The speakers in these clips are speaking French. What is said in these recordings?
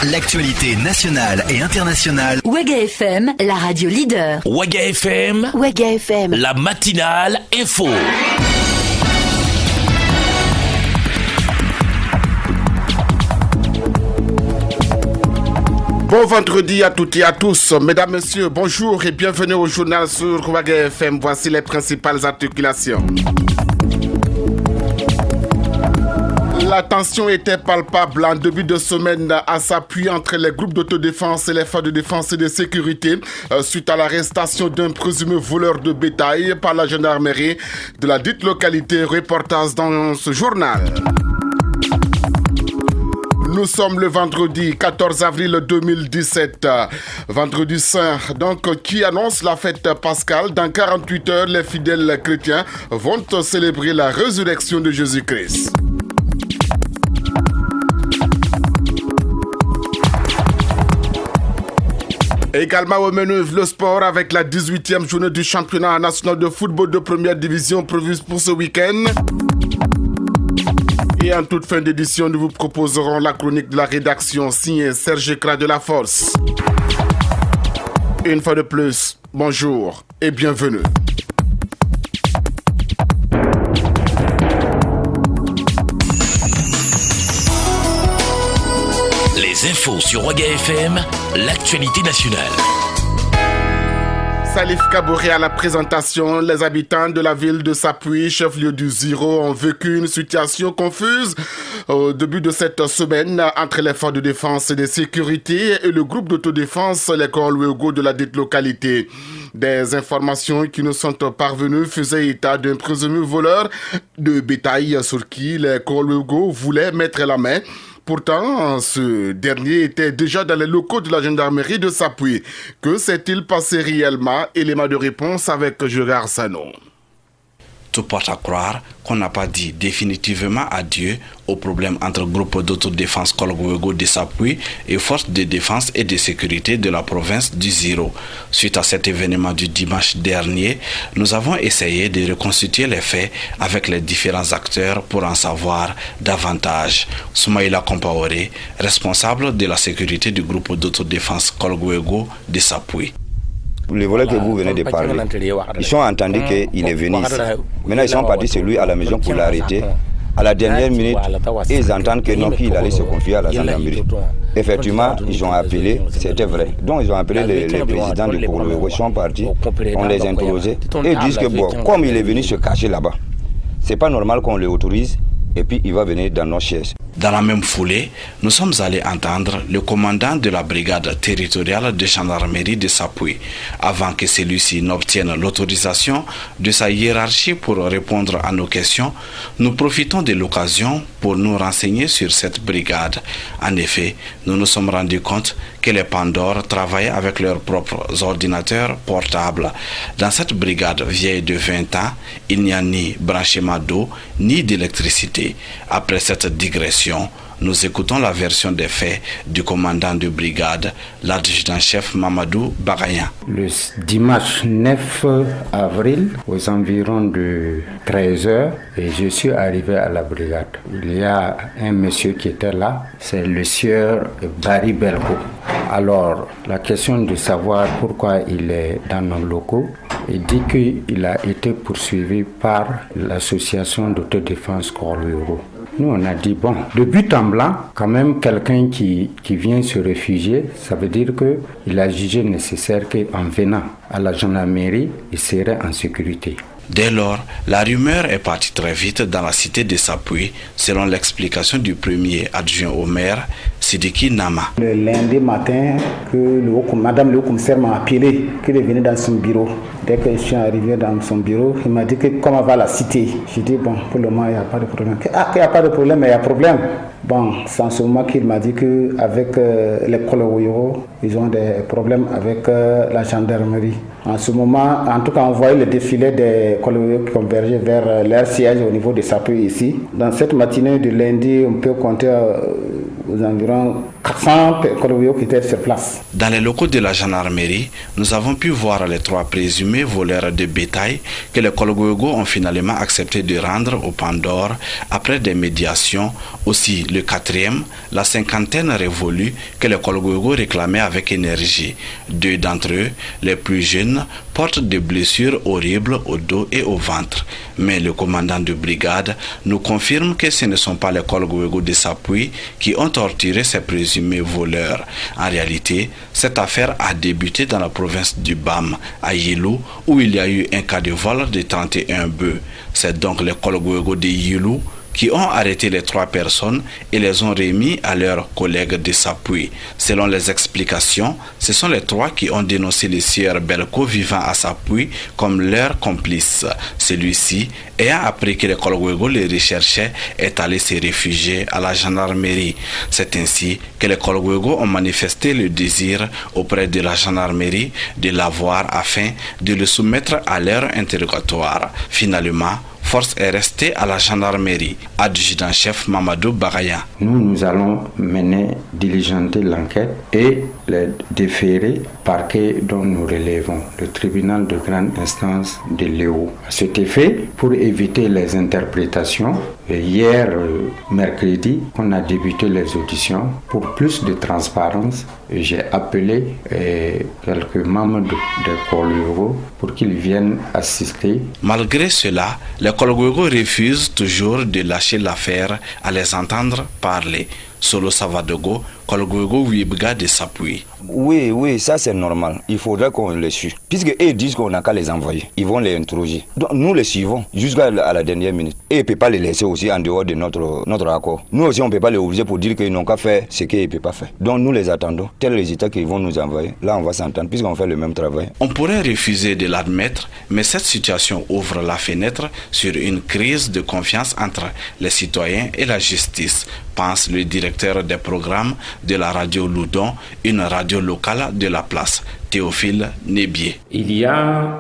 L'actualité nationale et internationale. Ouaga FM, la radio leader. Ouaga FM, Ouaga FM, la matinale info. Bon vendredi à toutes et à tous. Mesdames, Messieurs, bonjour et bienvenue au journal sur Ouaga FM. Voici les principales articulations. La tension était palpable en début de semaine à s'appuyer entre les groupes d'autodéfense et les forces de défense et de sécurité suite à l'arrestation d'un présumé voleur de bétail par la gendarmerie de la dite localité. Reportage dans ce journal. Nous sommes le vendredi 14 avril 2017, vendredi saint, donc qui annonce la fête pascale. Dans 48 heures, les fidèles chrétiens vont célébrer la résurrection de Jésus-Christ. Également au menu, le sport avec la 18e journée du championnat national de football de première division prévue pour ce week-end. Et en toute fin d'édition, nous vous proposerons la chronique de la rédaction signée Serge Kra de la Force. Une fois de plus, bonjour et bienvenue. Les infos sur Ouaga FM, l'actualité nationale. Salif Kaboré à la présentation. Les habitants de la ville de Sapuy, chef-lieu du Ziro, ont vécu une situation confuse au début de cette semaine entre les forces de défense et de sécurité et le groupe d'autodéfense, les Korluego de la dite localité. Des informations qui nous sont parvenues faisaient état d'un présumé voleur de bétail sur qui les Korluego voulaient mettre la main. Pourtant, ce dernier était déjà dans les locaux de la gendarmerie de Sapuy. Que s'est-il passé réellement? Élément de réponse avec Gérard Sano. Tout porte à croire qu'on n'a pas dit définitivement adieu au problème entre groupes d'autodéfense Korluego de Sapuy et forces de défense et de sécurité de la province du Ziro. Suite à cet événement du dimanche dernier, nous avons essayé de reconstituer les faits avec les différents acteurs pour en savoir davantage. Soumaïla Kompaoré, responsable de la sécurité du groupe d'autodéfense Korluego de Sapuy. Les voleurs que vous venez de parler, ils ont entendu qu'il est venu ici. Maintenant, ils sont partis chez lui à la maison pour l'arrêter. À la dernière minute, ils entendent que non, qu'il allait se confier à la gendarmerie. Effectivement, ils ont appelé, c'était vrai. Donc, ils ont appelé les présidents du Korluego, ils sont partis, on les a interrogés et ils disent que bon, comme il est venu se cacher là-bas, c'est pas normal qu'on l'autorise et puis il va venir dans nos chaises. Dans la même foulée, nous sommes allés entendre le commandant de la brigade territoriale de gendarmerie de Sapuy avant que celui-ci n'obtienne l'autorisation de sa hiérarchie pour répondre à nos questions. Nous profitons de l'occasion pour nous renseigner sur cette brigade. En effet, nous nous sommes rendus compte que les Pandores travaillaient avec leurs propres ordinateurs portables. Dans cette brigade vieille de 20 ans, il n'y a ni branchement d'eau ni d'électricité. Après cette digression, nous écoutons la version des faits du commandant de brigade, l'adjudant-chef Mamadou Bagaya. Le dimanche 9 avril, aux environs de 13h, et je suis arrivé à la brigade. Il y a un monsieur qui était là, c'est le sieur Barry Belko. Alors, la question de savoir pourquoi il est dans nos locaux, il dit qu'il a été poursuivi par l'association d'autodéfense Korluego. Nous, on a dit, bon, de but en blanc, quand même, quelqu'un qui vient se réfugier, ça veut dire qu'il a jugé nécessaire qu'en venant à la gendarmerie, il serait en sécurité. Dès lors, la rumeur est partie très vite dans la cité de Sapuy, selon l'explication du premier adjoint au maire, Sidiki Nama. Le lundi matin, Madame le haut-commissaire m'a appelé, qu'il est venu dans son bureau. Dès que je suis arrivé dans son bureau, il m'a dit que comment va la cité. J'ai dit, bon, pour le moment, il n'y a pas de problème. Ah, qu'il n'y a pas de problème, mais il y a problème. Bon, c'est en ce moment qu'il m'a dit qu'avec les Korluego, ils ont des problèmes avec la gendarmerie. En ce moment, en tout cas, on voyait le défilé des Korluego qui convergeaient vers leur siège au niveau de Sapuy ici. Dans cette matinée de lundi, on peut compter aux environs 400 Kologoyo qui étaient sur place. Dans les locaux de la gendarmerie, nous avons pu voir les 3 présumés voleurs de bétail que les Kologoyo ont finalement accepté de rendre au Pandore après des médiations. Aussi le 4e, la cinquantaine révolue que les Kologoyo réclamaient avec énergie. 2 d'entre eux, les plus jeunes, portent des blessures horribles au dos et au ventre. Mais le commandant de brigade nous confirme que ce ne sont pas les Kologoyo de Sapuy qui ont torturé ces présumés voleurs. En réalité, cette affaire a débuté dans la province du Bam, à Yilou, où il y a eu un cas de vol de 31 bœufs. C'est donc les Kologoyo de Yilou qui ont arrêté les 3 personnes et les ont remis à leurs collègues de Sapuy. Selon les explications, ce sont les 3 qui ont dénoncé le sieur Belko vivant à Sapuy comme leur complice. Celui-ci, ayant appris que les Kologoyo les recherchaient, est allé se réfugier à la gendarmerie. C'est ainsi que les Kologoyo ont manifesté le désir auprès de la gendarmerie de l'avoir afin de le soumettre à leur interrogatoire. Finalement, force est restée à la gendarmerie. Adjudant-chef Mamadou Bagaya. Nous allons mener, diligenter l'enquête et les déférer parquet dont nous relevons, le tribunal de grande instance de Léo. À cet effet, pour éviter les interprétations, hier, mercredi, on a débuté les auditions. Pour plus de transparence, j'ai appelé quelques membres de Kologoyo pour qu'ils viennent assister. Malgré cela, les Kologoyo refusent toujours de lâcher l'affaire à les entendre parler. Solo Savadogo, Kologoyo Wiebga de Sapuy. Oui, ça c'est normal. Il faudrait qu'on les suive. Puisque eux disent qu'on n'a qu'à les envoyer. Ils vont les interroger. Donc nous les suivons jusqu'à la dernière minute. Et ils ne peuvent pas les laisser aussi en dehors de notre accord. Nous aussi on ne peut pas les obliger pour dire qu'ils n'ont qu'à faire ce qu'ils ne peuvent pas faire. Donc nous les attendons. Tel résultat qu'ils vont nous envoyer. Là on va s'entendre puisqu'on fait le même travail. On pourrait refuser de l'admettre, mais cette situation ouvre la fenêtre sur une crise de confiance entre les citoyens et la justice, pense le directeur des programmes de la radio Loudon, une radio locale de la place, Théophile Nébier. Il y a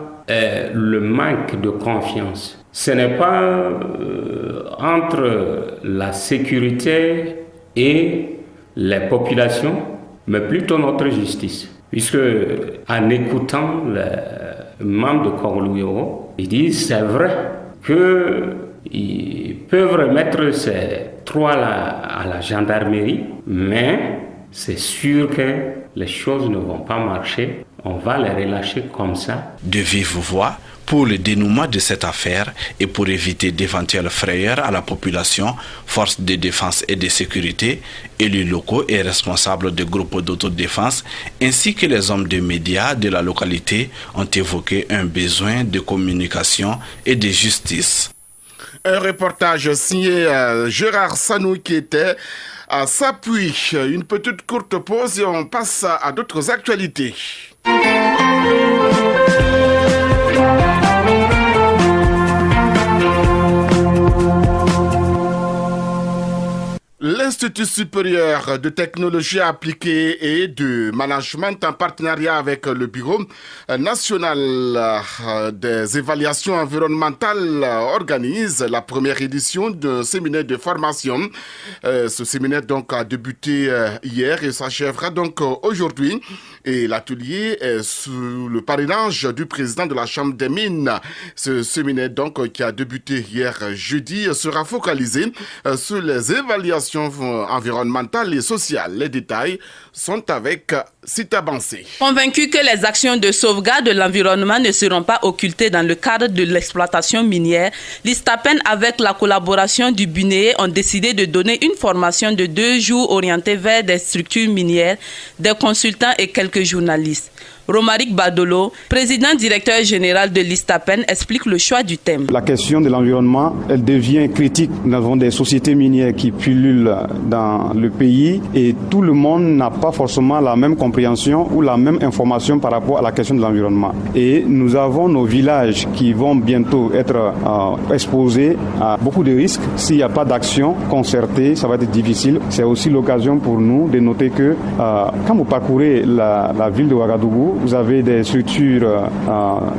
le manque de confiance. Ce n'est pas entre la sécurité et les populations, mais plutôt notre justice. Puisque en écoutant les membres de Kologoyo, ils disent c'est vrai qu'ils peuvent remettre ces 3-là à la gendarmerie, mais c'est sûr que les choses ne vont pas marcher. On va les relâcher comme ça. De vive voix, pour le dénouement de cette affaire et pour éviter d'éventuelles frayeurs à la population, forces de défense et de sécurité, élus locaux et responsables de groupes d'autodéfense, ainsi que les hommes de médias de la localité ont évoqué un besoin de communication et de justice. Un reportage signé Gérard Sanou qui était à Sapuy. Une petite courte pause et on passe à d'autres actualités. L'Institut supérieur de technologie appliquée et de management en partenariat avec le Bureau national des évaluations environnementales organise la première édition d'un séminaire de formation. Ce séminaire donc a débuté hier et s'achèvera donc aujourd'hui. Et l'atelier est sous le parrainage du président de la Chambre des mines. Ce séminaire donc qui a débuté hier jeudi sera focalisé sur les évaluations environnementales et sociales. Les détails sont avec Sita Bansé. Convaincu que les actions de sauvegarde de l'environnement ne seront pas occultées dans le cadre de l'exploitation minière, l'ISTAPEN avec la collaboration du BUNEE ont décidé de donner une formation de 2 jours orientée vers des structures minières, des consultants et quelques journalistes. Romaric Badolo, président directeur général de l'ISTAPEN, explique le choix du thème. La question de l'environnement, elle devient critique. Nous avons des sociétés minières qui pullulent dans le pays et tout le monde n'a pas forcément la même compréhension ou la même information par rapport à la question de l'environnement. Et nous avons nos villages qui vont bientôt être exposés à beaucoup de risques. S'il n'y a pas d'action concertée, ça va être difficile. C'est aussi l'occasion pour nous de noter que quand vous parcourez la ville de Ouagadougou, vous avez des structures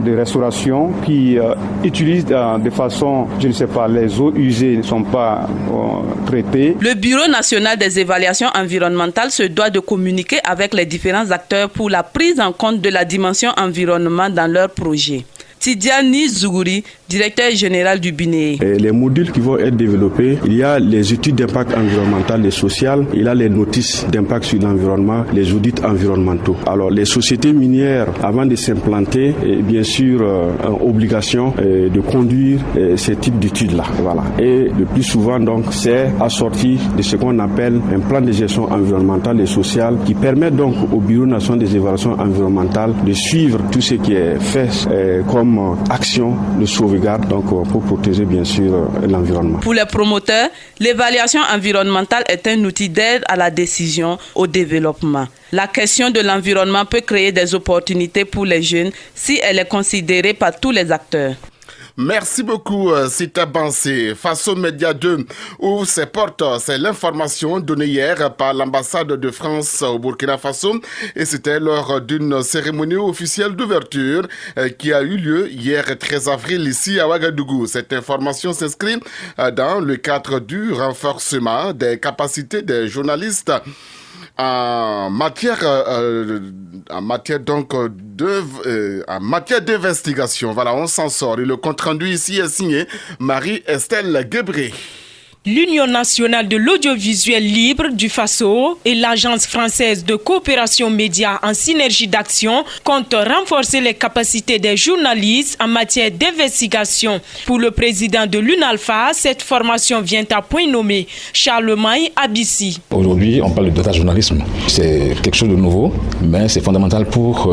de restauration qui utilisent de façon, je ne sais pas, les eaux usées ne sont pas traitées. Le Bureau national des évaluations environnementales se doit de communiquer avec les différents acteurs pour la prise en compte de la dimension environnement dans leurs projets. Tidiani Zougouri, directeur général du BINEE. Les modules qui vont être développés, il y a les études d'impact environnemental et social, il y a les notices d'impact sur l'environnement, les audits environnementaux. Alors les sociétés minières, avant de s'implanter, bien sûr, ont obligation de conduire ces types d'études-là. Voilà. Et le plus souvent, donc, c'est assorti de ce qu'on appelle un plan de gestion environnementale et sociale qui permet donc au Bureau national des évaluations environnementales de suivre tout ce qui est fait comme action de sauvegarde donc pour protéger bien sûr l'environnement. Pour les promoteurs, l'évaluation environnementale est un outil d'aide à la décision, au développement. La question de l'environnement peut créer des opportunités pour les jeunes si elle est considérée par tous les acteurs. Merci beaucoup, Sita Bansé. Faso Média 2 ouvre ses portes. C'est l'information donnée hier par l'ambassade de France au Burkina Faso et c'était lors d'une cérémonie officielle d'ouverture qui a eu lieu hier 13 avril ici à Ouagadougou. Cette information s'inscrit dans le cadre du renforcement des capacités des journalistes en matière d'investigation. Voilà, on s'en sort. Et le compte rendu ici est signé Marie-Estelle Guébré. L'Union nationale de l'audiovisuel libre du Faso et l'Agence française de coopération média en synergie d'action comptent renforcer les capacités des journalistes en matière d'investigation. Pour le président de l'UNALPHA, cette formation vient à point nommé. Charlemagne Abissi. Aujourd'hui, on parle de data journalisme. C'est quelque chose de nouveau, mais c'est fondamental pour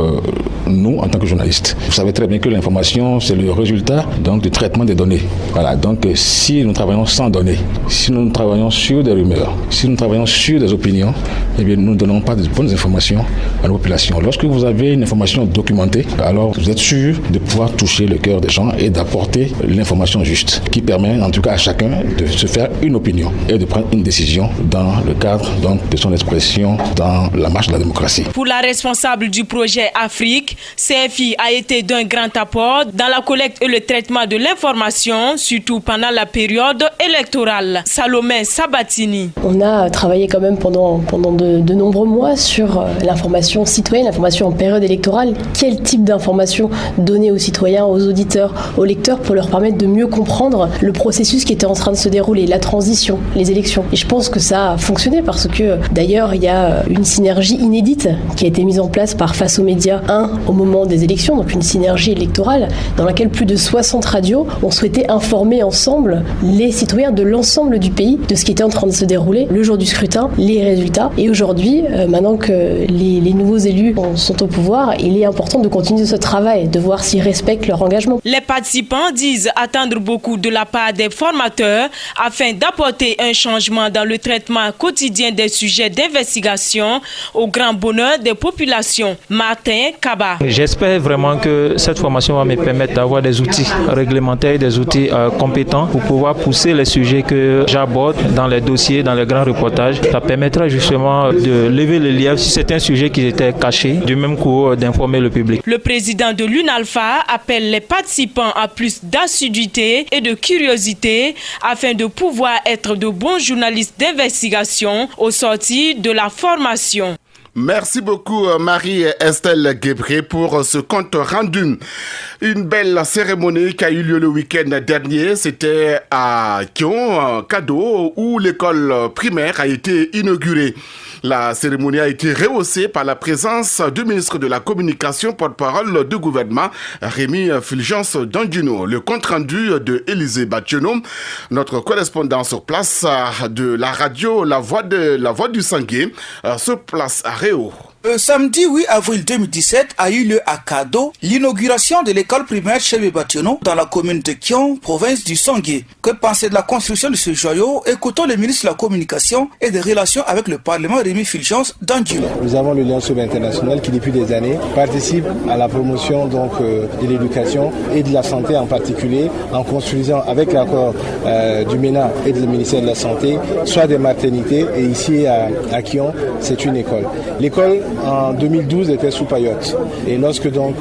nous en tant que journalistes. Vous savez très bien que l'information, c'est le résultat donc, du traitement des données. Voilà, donc si nous travaillons sans données, si nous travaillons sur des rumeurs, si nous travaillons sur des opinions, eh bien, nous ne donnons pas de bonnes informations à la population. Lorsque vous avez une information documentée, alors vous êtes sûr de pouvoir toucher le cœur des gens et d'apporter l'information juste, qui permet en tout cas à chacun de se faire une opinion et de prendre une décision dans le cadre donc, de son expression dans la marche de la démocratie. Pour la responsable du projet Afrique, CFI a été d'un grand apport dans la collecte et le traitement de l'information, surtout pendant la période électorale. Salomé Sabatini. On a travaillé quand même pendant de nombreux mois sur l'information citoyenne, l'information en période électorale. Quel type d'information donner aux citoyens, aux auditeurs, aux lecteurs pour leur permettre de mieux comprendre le processus qui était en train de se dérouler, la transition, les élections. Et je pense que ça a fonctionné parce que d'ailleurs il y a une synergie inédite qui a été mise en place par Faso Média 1 au moment des élections, donc une synergie électorale dans laquelle plus de 60 radios ont souhaité informer ensemble les citoyens de l'ensemble du pays de ce qui était en train de se dérouler le jour du scrutin, les résultats. Et aujourd'hui, maintenant que les nouveaux élus sont au pouvoir, il est important de continuer ce travail, de voir s'ils respectent leur engagement. Les participants disent attendre beaucoup de la part des formateurs afin d'apporter un changement dans le traitement quotidien des sujets d'investigation au grand bonheur des populations. Martin Kaba. J'espère vraiment que cette formation va me permettre d'avoir des outils réglementaires, des outils compétents pour pouvoir pousser les sujets que j'aborde dans les dossiers, dans les grands reportages. Ça permettra justement de lever le lièvre si c'est un sujet qui était caché, du même coup d'informer le public. Le président de l'UNALPHA appelle les participants à plus d'assiduité et de curiosité afin de pouvoir être de bons journalistes d'investigation au sortir de la formation. Merci beaucoup Marie-Estelle Guébré pour ce compte rendu. Une belle cérémonie qui a eu lieu le week-end dernier, c'était à Kion, Kado, où l'école primaire a été inaugurée. La cérémonie a été rehaussée par la présence du ministre de la Communication, porte-parole du gouvernement, Rémi Fulgence Dandino. Le compte rendu de Élisée Batchenou, notre correspondant sur place de la radio La Voix du Sangué, sur place à Réau. Samedi 8 avril 2017 a eu lieu à Kado l'inauguration de l'école primaire Chebe Bationo dans la commune de Kion, province du Sangué. Que penser de la construction de ce joyau? Écoutons le ministre de la Communication et des Relations avec le Parlement, Rémi Fulgence Dandino. Nous avons le Lien Chebe International qui depuis des années participe à la promotion de l'éducation et de la santé en particulier en construisant avec l'accord du MENA et du ministère de la Santé soit des maternités et ici à Kion c'est une école. L'école en 2012 était sous Payotte. Et lorsque donc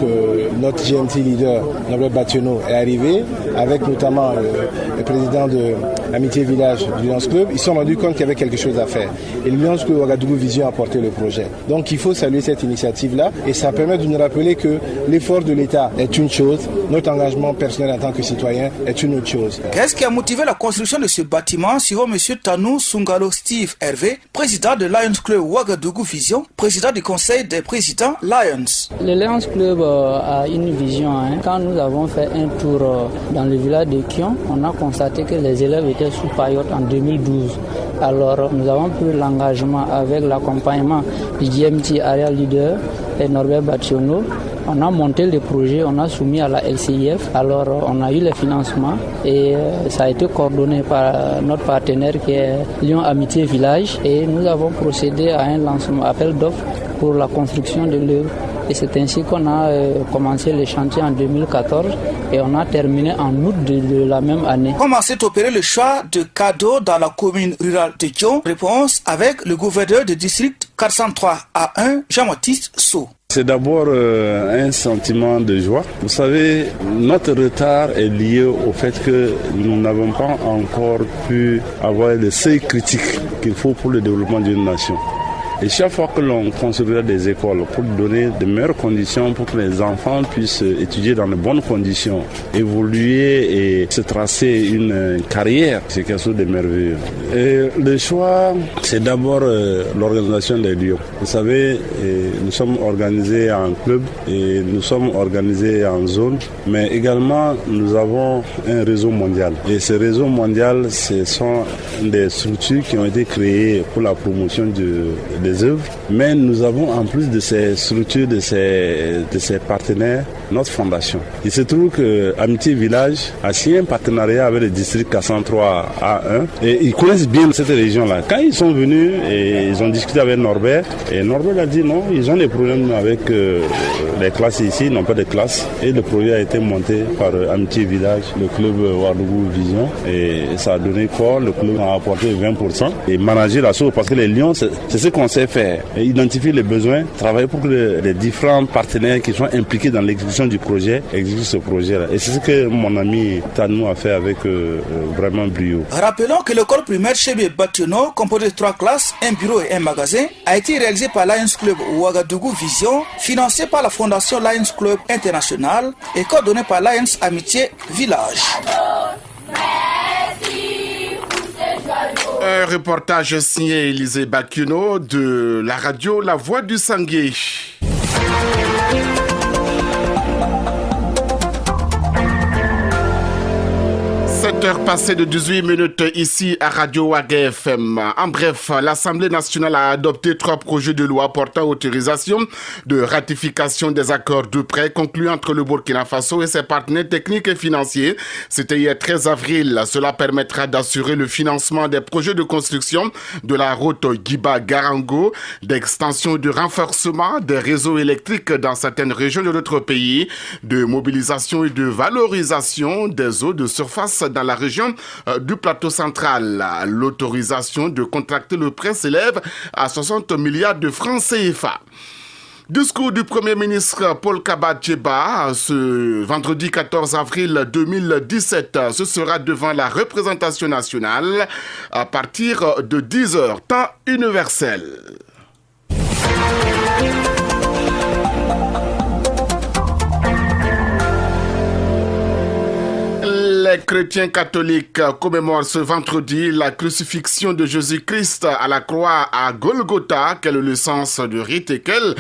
notre GMT leader, Norbert Bationo, est arrivé, avec notamment le président de l'Amitié Village du Lions Club, ils se sont rendus compte qu'il y avait quelque chose à faire. Et le Lions Club Ouagadougou Vision a porté le projet. Donc il faut saluer cette initiative-là et ça permet de nous rappeler que l'effort de l'État est une chose, notre engagement personnel en tant que citoyen est une autre chose. Qu'est-ce qui a motivé la construction de ce bâtiment? Suivant M. Tanou Sungalo Steve Hervé, président de Lions Club Ouagadougou Vision, président du conseil des présidents Lions. Le Lions Club a une vision. Quand nous avons fait un tour dans le village de Kion, on a constaté que les élèves étaient sous Payotte en 2012. Alors nous avons pris l'engagement avec l'accompagnement du GMT Area Leader et Norbert Bationo. On a monté le projet, on a soumis à la LCIF. Alors on a eu le financement et ça a été coordonné par notre partenaire qui est Lyon Amitié Village. Et nous avons procédé à un lancement appel d'offres pour la construction de l'œuvre. Et c'est ainsi qu'on a commencé le chantier en 2014 et on a terminé en août de la même année. Comment s'est opéré le choix de cadeaux dans la commune rurale de Kion? Réponse avec le gouverneur du district 403 A1, Jean-Baptiste Sow. C'est d'abord un sentiment de joie. Vous savez, notre retard est lié au fait que nous n'avons pas encore pu avoir le seuil critique qu'il faut pour le développement d'une nation. Et chaque fois que l'on construira des écoles pour donner de meilleures conditions pour que les enfants puissent étudier dans de bonnes conditions, évoluer et se tracer une carrière, c'est quelque chose de merveilleux. Et le choix, c'est d'abord l'organisation des lieux. Vous savez, nous sommes organisés en club et nous sommes organisés en zone, mais également nous avons un réseau mondial. Et ce réseau mondial, ce sont des structures qui ont été créées pour la promotion des œuvres, mais nous avons en plus de ces structures, de ces partenaires, notre fondation. Il se trouve que Amitié Village a signé un partenariat avec le district 403 A1 et ils connaissent bien cette région-là. Quand ils sont venus et ils ont discuté avec Norbert, et Norbert a dit non, ils ont des problèmes avec les classes ici, ils n'ont pas de classe. Et le projet a été monté par Amitié Village, le club Ouagadougou Vision, et ça a donné quoi? Le club a apporté 20% et manager la chose parce que les Lions, c'est ce qu'on sait faire, identifier les besoins, travailler pour que les différents partenaires qui sont impliqués dans l'exécution du projet exécutent ce projet-là. Et c'est ce que mon ami Tanou a fait avec vraiment brio. Rappelons que l'école primaire Chébé Bationo, composée de 3 classes, un bureau et un magasin, a été réalisée par Lions Club Ouagadougou Vision, financée par la Fondation Lions Club International et coordonnée par Lions Amitié Village. Un reportage signé Élisée Bakuno de la radio La Voix du Sangué. 7h passées de 18 minutes ici à Radio Ouaga FM. En bref, l'Assemblée nationale a adopté 3 projets de loi portant autorisation de ratification des accords de prêt conclus entre le Burkina Faso et ses partenaires techniques et financiers. C'était hier 13 avril. Cela permettra d'assurer le financement des projets de construction de la route Guiba-Garango, d'extension et de renforcement des réseaux électriques dans certaines régions de notre pays, de mobilisation et de valorisation des eaux de surface dans la région du plateau central. L'autorisation de contracter le prêt s'élève à 60 milliards de francs CFA. Discours du Premier ministre Paul Kaba-Djeba ce vendredi 14 avril 2017. Ce sera devant la représentation nationale à partir de 10h, temps universel. Les chrétiens catholiques commémorent ce vendredi la crucifixion de Jésus-Christ à la croix à Golgotha. Quel est le sens du rite et quelles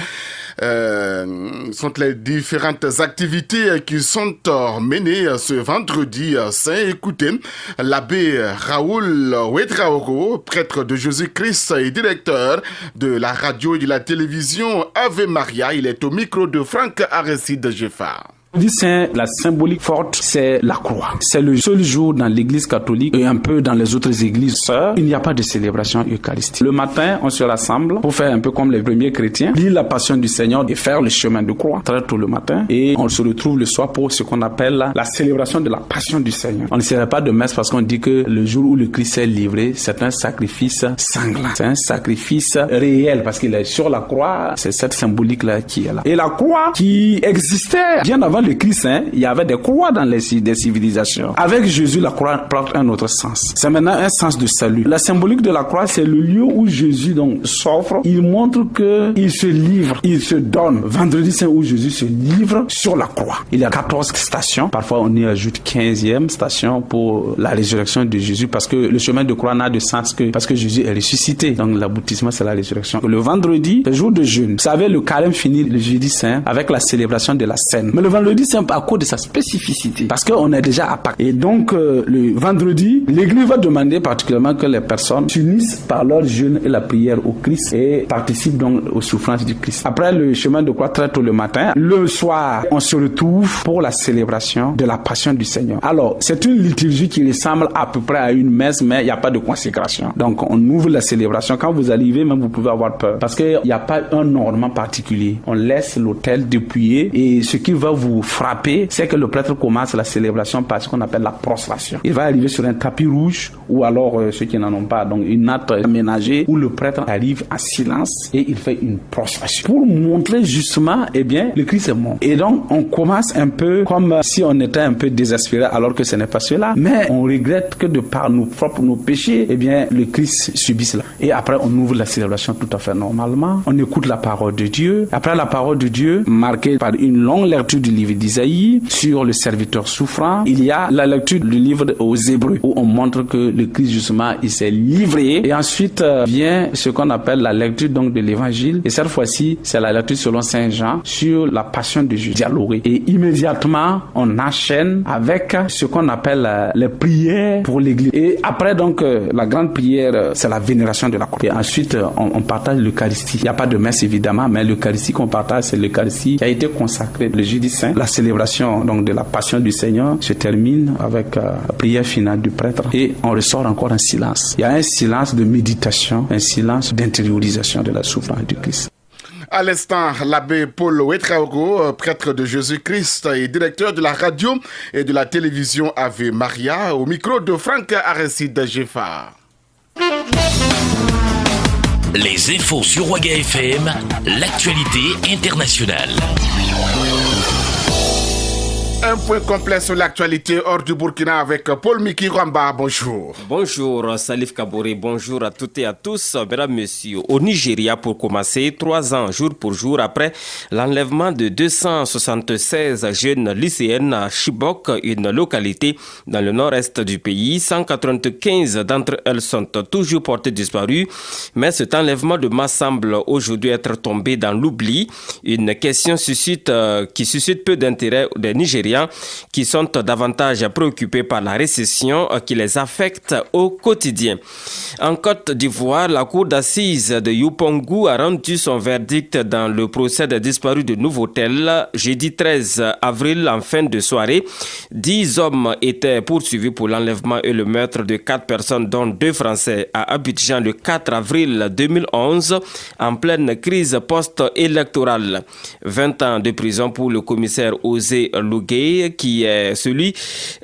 sont les différentes activités qui sont menées ce vendredi saint? Écoutez, l'abbé Raoul Ouedraogo, prêtre de Jésus-Christ et directeur de la radio et de la télévision Ave Maria. Il est au micro de Franck Aristide Jeffard. Vendredi saint, la symbolique forte, c'est la croix. C'est le seul jour dans l'église catholique et un peu dans les autres églises sœurs, il n'y a pas de célébration eucharistique. Le matin, on se rassemble pour faire un peu comme les premiers chrétiens, lire la passion du Seigneur et faire le chemin de croix très tôt le matin. Et on se retrouve le soir pour ce qu'on appelle la célébration de la passion du Seigneur. On ne sert pas de messe parce qu'on dit que le jour où le Christ est livré, c'est un sacrifice sanglant. C'est un sacrifice réel parce qu'il est sur la croix. C'est cette symbolique-là qui est là. Et la croix qui existait bien avant le Christ, il y avait des croix dans des civilisations. Avec Jésus, la croix prend un autre sens. C'est maintenant un sens de salut. La symbolique de la croix, c'est le lieu où Jésus donc s'offre. Il montre qu'il se livre, il se donne. Vendredi saint où Jésus se livre sur la croix. Il y a 14 stations. Parfois, on y ajoute 15e station pour la résurrection de Jésus parce que le chemin de croix n'a de sens que parce que Jésus est ressuscité. Donc, l'aboutissement, c'est la résurrection. Le vendredi, c'est jour de jeûne. Vous savez, le carême finit le jeudi saint avec la célébration de la Seine. Mais le vendredi saint, à cause de sa spécificité, parce qu'on est déjà à Pâques. Et donc, le vendredi, l'Église va demander particulièrement que les personnes s'unissent par leur jeûne et la prière au Christ et participent donc aux souffrances du Christ. Après le chemin de croix très tôt le matin, le soir, on se retrouve pour la célébration de la passion du Seigneur. Alors, c'est une liturgie qui ressemble à peu près à une messe, mais il n'y a pas de consécration. Donc, on ouvre la célébration. Quand vous arrivez, même vous pouvez avoir peur parce qu'il n'y a pas un ornement particulier. On laisse l'autel dépouillé et ce qui va vous frapper, c'est que le prêtre commence la célébration par ce qu'on appelle la prostration. Il va arriver sur un tapis rouge ou alors ceux qui n'en ont pas, donc une natte aménagée où le prêtre arrive en silence et il fait une prostration pour montrer justement, eh bien, le Christ est mort. Et donc, on commence un peu comme si on était un peu désespéré alors que ce n'est pas cela, mais on regrette que de par nos péchés, eh bien, le Christ subit cela. Et après, on ouvre la célébration tout à fait normalement. On écoute la parole de Dieu. Après la parole de Dieu, marquée par une longue lecture du livre d'Isaïe sur le serviteur souffrant, il y a la lecture du livre aux Hébreux où on montre que le Christ justement il s'est livré. Et ensuite vient ce qu'on appelle la lecture donc de l'Évangile. Et cette fois-ci, c'est la lecture selon Saint Jean sur la passion de Jésus dialoguée. Et immédiatement, on enchaîne avec ce qu'on appelle les prières pour l'Église. Et après donc la grande prière, c'est la vénération de la croix. Et ensuite, on partage l'Eucharistie. Il n'y a pas de messe évidemment, mais l'Eucharistie qu'on partage, c'est l'Eucharistie qui a été consacrée le jeudi saint. La célébration donc de la passion du Seigneur se termine avec la prière finale du prêtre et on ressort encore en silence. Il y a un silence de méditation, un silence d'intériorisation de la souffrance du Christ. À l'instant, l'abbé Paul Ouetraogo, prêtre de Jésus-Christ et directeur de la radio et de la télévision Ave Maria, au micro de Franck Aristide Jeffard. Les infos sur Waga FM, l'actualité internationale. Un point complet sur l'actualité hors du Burkina avec Paul Miki Ramba. Bonjour. Bonjour Salif Kabouré, bonjour à toutes et à tous. Mesdames, messieurs, au Nigeria pour commencer, 3 ans jour pour jour après l'enlèvement de 276 jeunes lycéennes à Chibok, une localité dans le nord-est du pays. 195 d'entre elles sont toujours portées disparues, mais cet enlèvement de masse semble aujourd'hui être tombé dans l'oubli. Une question qui suscite peu d'intérêt des Nigériens qui sont davantage préoccupés par la récession qui les affecte au quotidien. En Côte d'Ivoire, la cour d'assises de Youpongou a rendu son verdict dans le procès des disparus de Nouveau-Tel. Jeudi 13 avril, en fin de soirée, 10 hommes étaient poursuivis pour l'enlèvement et le meurtre de 4 personnes, dont 2 Français, à Abidjan le 4 avril 2011, en pleine crise post-électorale. 20 ans de prison pour le commissaire Osé Lougué, qui est celui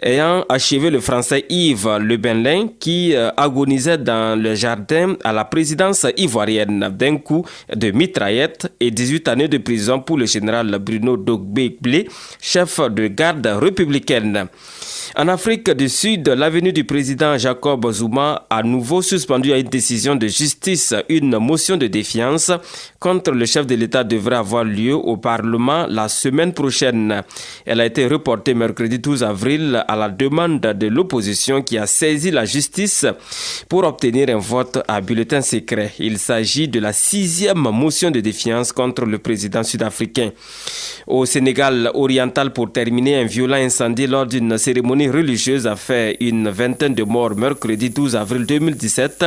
ayant achevé le Français Yves Le Benlin, qui agonisait dans le jardin à la présidence ivoirienne d'un coup de mitraillette, et 18 années de prison pour le général Bruno Dogbe-Blé, chef de garde républicaine. En Afrique du Sud, l'avenue du président Jacob Zuma a nouveau suspendu à une décision de justice. Une motion de défiance contre le chef de l'État devrait avoir lieu au Parlement la semaine prochaine. Elle a été reportée mercredi 12 avril à la demande de l'opposition qui a saisi la justice pour obtenir un vote à bulletin secret. Il s'agit de la 6e motion de défiance contre le président sud-africain. Au Sénégal oriental, pour terminer, un violent incendie lors d'une cérémonie cérémonie religieuse a fait une vingtaine de morts mercredi 12 avril 2017.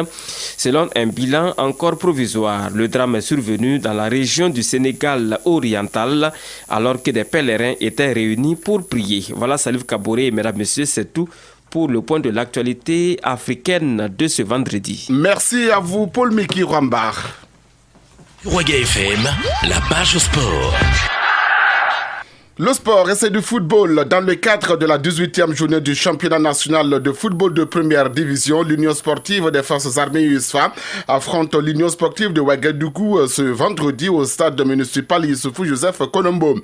Selon un bilan encore provisoire, le drame est survenu dans la région du Sénégal oriental alors que des pèlerins étaient réunis pour prier. Voilà, Salif Kaboré, mesdames, messieurs, c'est tout pour le point de l'actualité africaine de ce vendredi. Merci à vous, Paul Miki Rambar. Waga FM, la page sport. Le sport, et c'est du football. Dans le cadre de la 18e journée du championnat national de football de première division, l'Union sportive des forces armées USFA affronte l'Union sportive de Ouagadougou ce vendredi au stade municipal Issoufou Joseph Kolombo.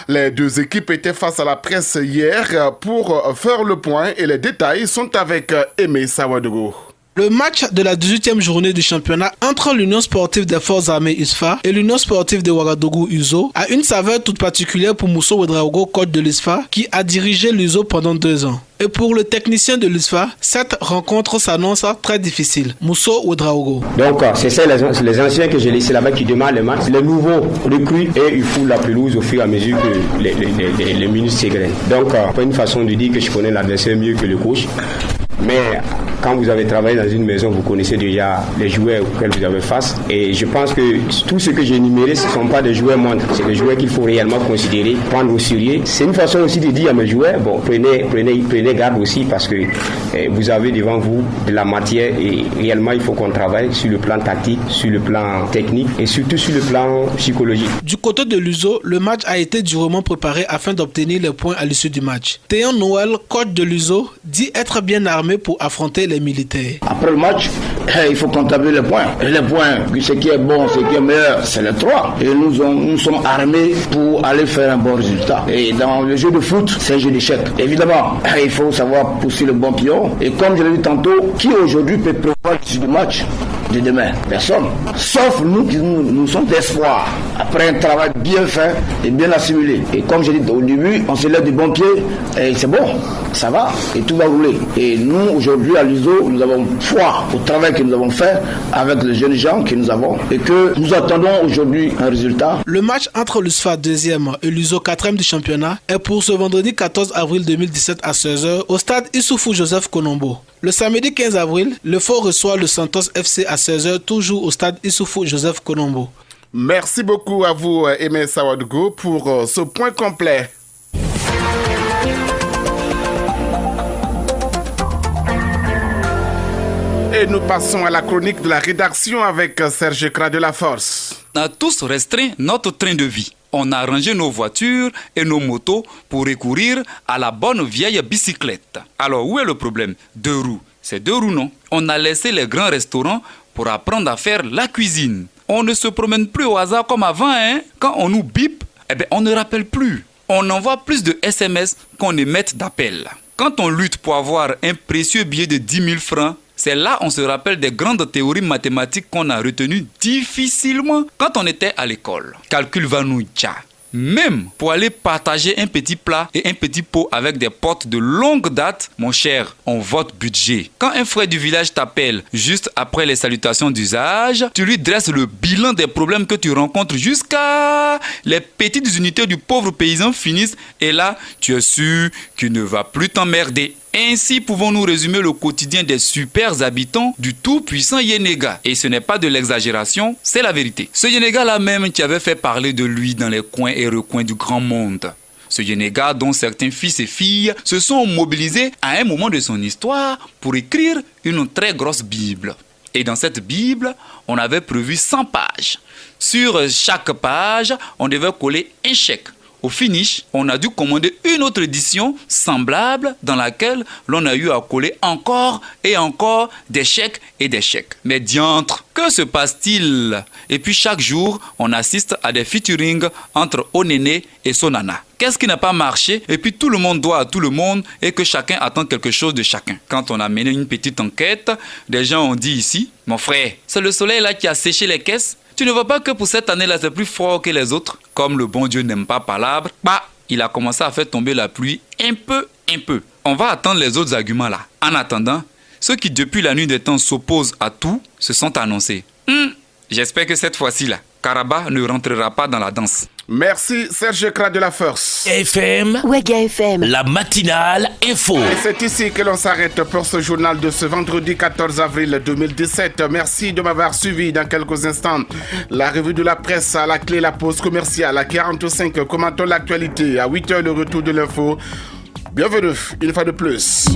Les deux équipes étaient face à la presse hier pour faire le point et les détails sont avec Aimé Sawadogo. Le match de la 18e journée du championnat entre l'Union sportive des forces armées USFA et l'Union sportive de Ouagadougou USO a une saveur toute particulière pour Mousso Ouedraogo, coach de l'USFA, qui a dirigé l'USO pendant 2 ans. Et pour le technicien de l'USFA, cette rencontre s'annonce très difficile. Mousso Ouedraogo. Donc c'est ça les anciens que j'ai laissés là-bas qui demandent les matchs. Les nouveaux recrutent et ils foulent la pelouse au fur et à mesure que les minutes s'égrènent. Donc pas une façon de dire que je connais l'adversaire mieux que le coach. Mais quand vous avez travaillé dans une maison, vous connaissez déjà les joueurs auxquels vous avez face. Et je pense que tout ce que j'ai énuméré, ce ne sont pas des joueurs moindres. C'est des joueurs qu'il faut réellement considérer, prendre au sérieux. C'est une façon aussi de dire à mes joueurs, bon, prenez garde aussi parce que vous avez devant vous de la matière et réellement il faut qu'on travaille sur le plan tactique, sur le plan technique et surtout sur le plan psychologique. Du côté de l'USO, le match a été durement préparé afin d'obtenir les points à l'issue du match. Théon Noël, coach de l'USO, dit être bien armé pour affronter les militaires. Après le match, il faut compter les points. Et les points, ce qui est bon, ce qui est meilleur, c'est les 3. Et nous sommes armés pour aller faire un bon résultat. Et dans le jeu de foot, c'est un jeu d'échecs. Évidemment, il faut savoir pousser le bon pion. Et comme je l'ai dit tantôt, qui aujourd'hui peut prévoir l'issue du match de demain? Personne. Sauf nous qui nous sommes d'espoir. Après un travail bien fait et bien assimilé. Et comme je l'ai dit au début, on se lève du bon pied et c'est bon, ça va et tout va rouler. Et nous, aujourd'hui à l'USO, nous avons foi au travail que nous avons fait avec les jeunes gens que nous avons et que nous attendons aujourd'hui un résultat. Le match entre l'USFA 2e et l'USO 4e du championnat est pour ce vendredi 14 avril 2017 à 16h au stade Issoufou Joseph Kolombo. Le samedi 15 avril, le Fort reçoit le Santos FC à 16h, toujours au stade Issoufou Joseph Kolombo. Merci beaucoup à vous, Aimé Sawadogo, pour ce point complet. Et nous passons à la chronique de la rédaction avec Serge Kra de la Force. On a tous restreint notre train de vie. On a rangé nos voitures et nos motos pour recourir à la bonne vieille bicyclette. Alors où est le problème? 2 roues. C'est 2 roues, non? On a laissé les grands restaurants pour apprendre à faire la cuisine. On ne se promène plus au hasard comme avant, hein? Quand on nous bip, on ne rappelle plus. On envoie plus de SMS qu'on émette d'appels. Quand on lutte pour avoir un précieux billet de 10 000 francs, c'est là on se rappelle des grandes théories mathématiques qu'on a retenues difficilement quand on était à l'école. Calcul Vanouja. Même pour aller partager un petit plat et un petit pot avec des potes de longue date, mon cher, on vote budget. Quand un frère du village t'appelle juste après les salutations d'usage, tu lui dresses le bilan des problèmes que tu rencontres jusqu'à les petites unités du pauvre paysan finissent et là, tu es sûr qu'il ne va plus t'emmerder. Ainsi pouvons-nous résumer le quotidien des super habitants du tout-puissant Yenega. Et ce n'est pas de l'exagération, c'est la vérité. Ce Yenega-là même qui avait fait parler de lui dans les coins et recoins du grand monde. Ce Yenega dont certains fils et filles se sont mobilisés à un moment de son histoire pour écrire une très grosse Bible. Et dans cette Bible, on avait prévu 100 pages. Sur chaque page, on devait coller un chèque. Au finish, on a dû commander une autre édition semblable dans laquelle l'on a eu à coller encore et encore des chèques et des chèques. Mais diantre, que se passe-t-il? Et puis chaque jour, on assiste à des featuring entre Onene et Sonana. Qu'est-ce qui n'a pas marché? Et puis tout le monde doit à tout le monde et que chacun attend quelque chose de chacun. Quand on a mené une petite enquête, des gens ont dit ici, mon frère, c'est le soleil là qui a séché les caisses. Tu ne vois pas que pour cette année-là, c'est plus fort que les autres? Comme le bon Dieu n'aime pas palabre, il a commencé à faire tomber la pluie un peu. On va attendre les autres arguments là. En attendant, ceux qui depuis la nuit des temps s'opposent à tout se sont annoncés. J'espère que cette fois-ci là, Karaba ne rentrera pas dans la danse. Merci Serge Kra de la Force. Ouéga FM, la matinale info. Et c'est ici que l'on s'arrête pour ce journal de ce vendredi 14 avril 2017. Merci de m'avoir suivi. Dans quelques instants, la revue de la presse, à la clé, la pause commerciale. À 45, commentons l'actualité. À 8h, le retour de l'info. Bienvenue une fois de plus.